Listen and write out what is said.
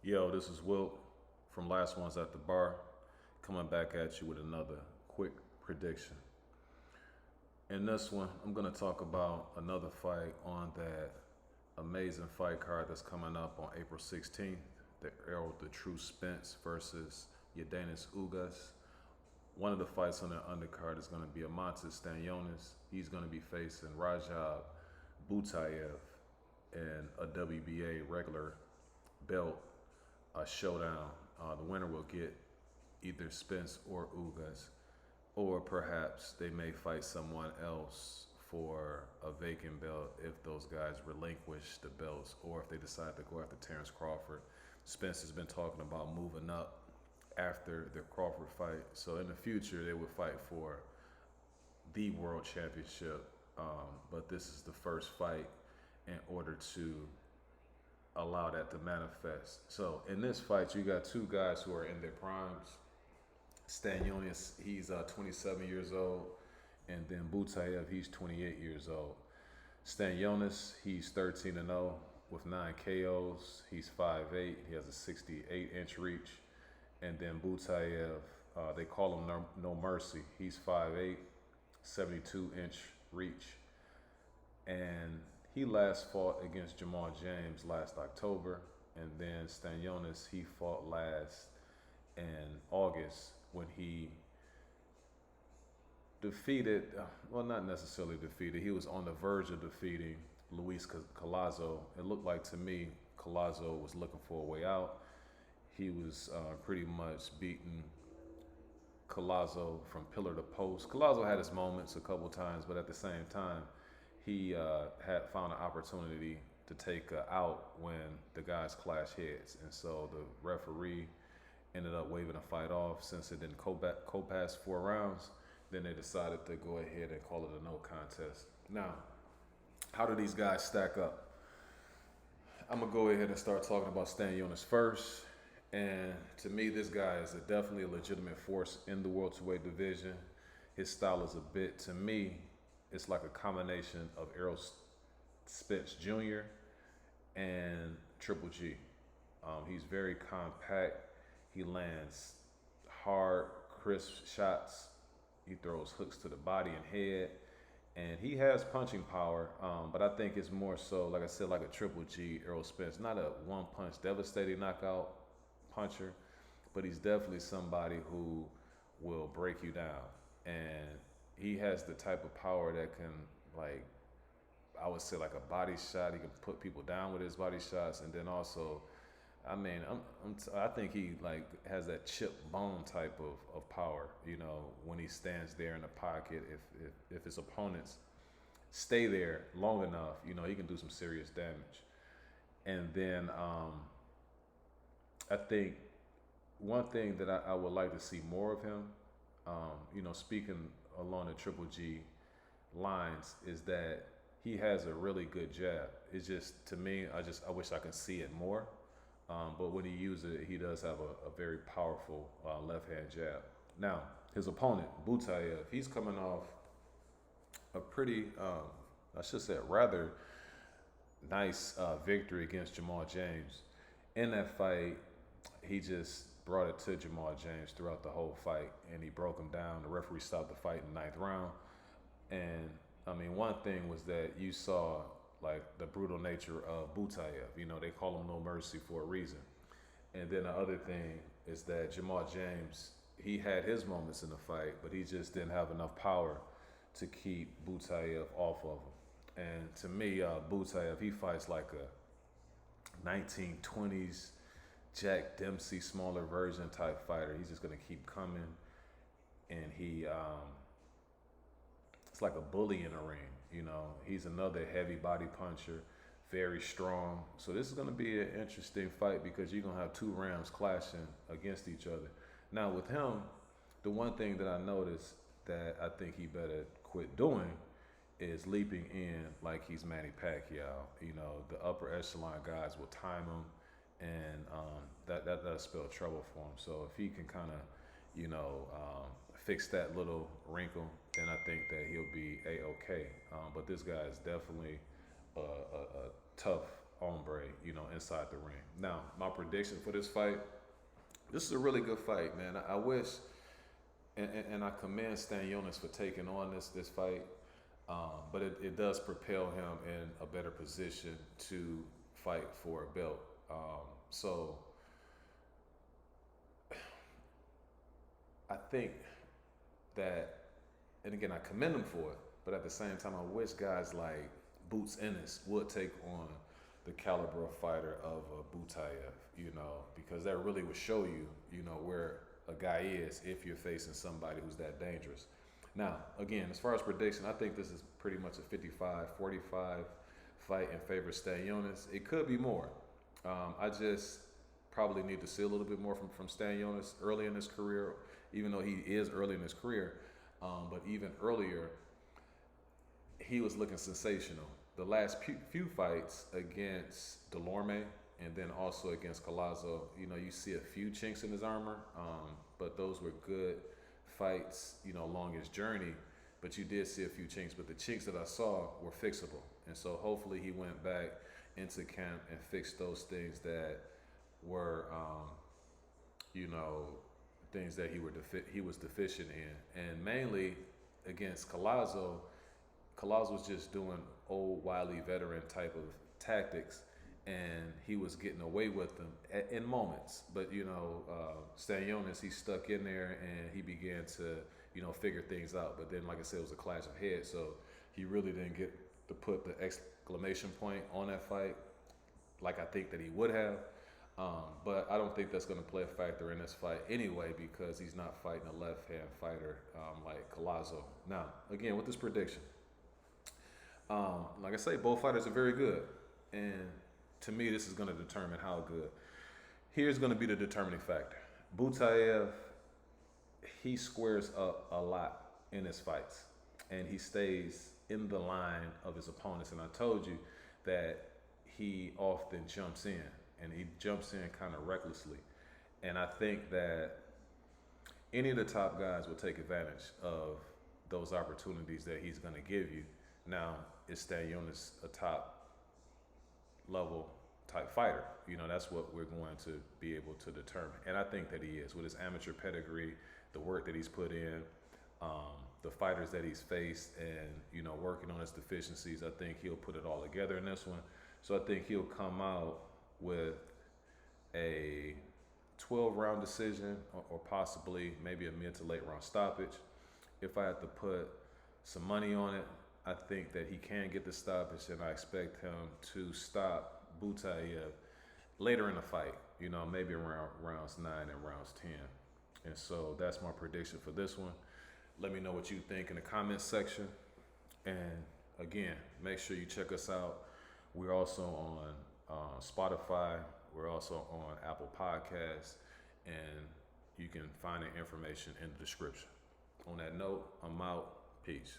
Yo, this is Wilt from Last Ones at the Bar, coming back at you with another quick prediction. In this one, I'm going to talk about another fight on that amazing fight card that's coming up on April 16th. The Errol the True Spence versus Yordenis Ugas. One of the fights on the undercard is going to be Eimantas Stanionis. He's going to be facing Radzhab Butaev in a WBA regular belt showdown. The winner will get either Spence or Ugas, or perhaps they may fight someone else for a vacant belt if those guys relinquish the belts, or if they decide to go after Terrence Crawford. Spence has been talking about moving up after the Crawford fight, so in the future they would fight for the world championship. But this is the first fight in order to allow that to manifest. So in this fight, you got two guys who are in their primes. Stanionis, he's 27 years old, and then Butaev, he's 28 years old. Stanionis, he's 13-0 with 9 KOs. He's 5'8". He has a 68-inch reach. And then Butaev, they call him No Mercy. He's 5'8", 72-inch reach. And he last fought against Jamal James last October. And then Stanionis, he fought last in August when he defeated, well, not necessarily defeated, he was on the verge of defeating Luis Collazo. It looked like to me Collazo was looking for a way out. He was pretty much beating Collazo from pillar to post. Collazo had his moments a couple times, but at the same time, he had found an opportunity to take out when the guys clash heads. And so the referee ended up waving a fight off. Since it didn't co-pass 4 rounds, then they decided to go ahead and call it a no contest. Now, how do these guys stack up? I'm going to go ahead and start talking about Stanionis first. And to me, this guy is definitely a legitimate force in the welterweight division. His style is a bit, to me, it's like a combination of Errol Spence Jr. and Triple G. He's very compact. He lands hard, crisp shots. He throws hooks to the body and head. And he has punching power, but I think it's more so, like I said, like a Triple G, Errol Spence. Not a one-punch devastating knockout puncher, but he's definitely somebody who will break you down. And he has the type of power that can, like, I would say like a body shot. He can put people down with his body shots. And then also, I mean, I think he like has that chip bone type of power, you know, when he stands there in the pocket. If his opponents stay there long enough, you know, he can do some serious damage. And then I think one thing that I would like to see more of him, you know, speaking along the Triple G lines, is that he has a really good jab. It's just, to me, I wish I could see it more. But when he uses it, he does have a very powerful left-hand jab. Now, his opponent, Butaev, he's coming off a pretty, I should say, a rather nice victory against Jamal James. In that fight, he just brought it to Jamal James throughout the whole fight, and he broke him down. The referee stopped the fight in the 9th round. And, I mean, one thing was that you saw, like, the brutal nature of Butaev. You know, they call him No Mercy for a reason. And then the other thing is that Jamal James, he had his moments in the fight, but he just didn't have enough power to keep Butaev off of him. And to me, Butaev, he fights like a 1920s Jack Dempsey smaller version type fighter. He's just going to keep coming, and it's like a bully in the ring. You know, he's another heavy body puncher, very strong. So this is going to be an interesting fight because you're going to have 2 Rams clashing against each other. Now with him, the one thing that I noticed that I think he better quit doing is leaping in like he's Manny Pacquiao. You know, the upper echelon guys will time him, and that'll spell trouble for him. So if he can kind of, you know, fix that little wrinkle, then I think that he'll be A-okay. But this guy is definitely a tough hombre, inside the ring. Now, my prediction for this fight, this is a really good fight, man. I wish, and I commend Stanionis for taking on this fight, but it does propel him in a better position to fight for a belt. So I think that, and again, I commend him for it, but at the same time, I wish guys like Boots Ennis would take on the caliber of fighter of Butaev, because that really would show you, where a guy is if you're facing somebody who's that dangerous. Now, again, as far as prediction, I think this is pretty much a 55-45 fight in favor of Stanionis. It could be more. I just probably need to see a little bit more from Stanionis early in his career, even though he is early in his career. But even earlier, he was looking sensational. The last few fights against Delorme and then also against Collazo, you see a few chinks in his armor, but those were good fights, along his journey. But you did see a few chinks, but the chinks that I saw were fixable. And so hopefully he went back into camp and fixed those things that were, things that he was deficient in. And mainly against Collazo was just doing old wily veteran type of tactics, and he was getting away with them in moments. But Stanionis, he stuck in there and he began to figure things out. But then, like I said, it was a clash of heads, so he really didn't get to put the exclamation point on that fight like I think that he would have. But I don't think that's going to play a factor in this fight anyway, because he's not fighting a left-hand fighter like Collazo. Now, again, with this prediction, like I say, both fighters are very good. And to me, this is going to determine how good. Here's going to be the determining factor. Butaev, he squares up a lot in his fights, and he stays in the line of his opponents. And I told you that he often jumps in, and he jumps in kind of recklessly. And I think that any of the top guys will take advantage of those opportunities that he's going to give you. Now, is Stanionis a top level type fighter? That's what we're going to be able to determine. And I think that he is, with his amateur pedigree, the work that he's put in, the fighters that he's faced, and, working on his deficiencies. I think he'll put it all together in this one. So I think he'll come out with a 12-round decision, or possibly maybe a mid to late round stoppage. If I had to put some money on it, I think that he can get the stoppage, and I expect him to stop Butaev later in the fight, maybe around rounds 9 and rounds 10. And so that's my prediction for this one. Let me know what you think in the comments section. And again, make sure you check us out. We're also on Spotify. We're also on Apple Podcasts, and you can find the information in the description. On that note, I'm out. Peace.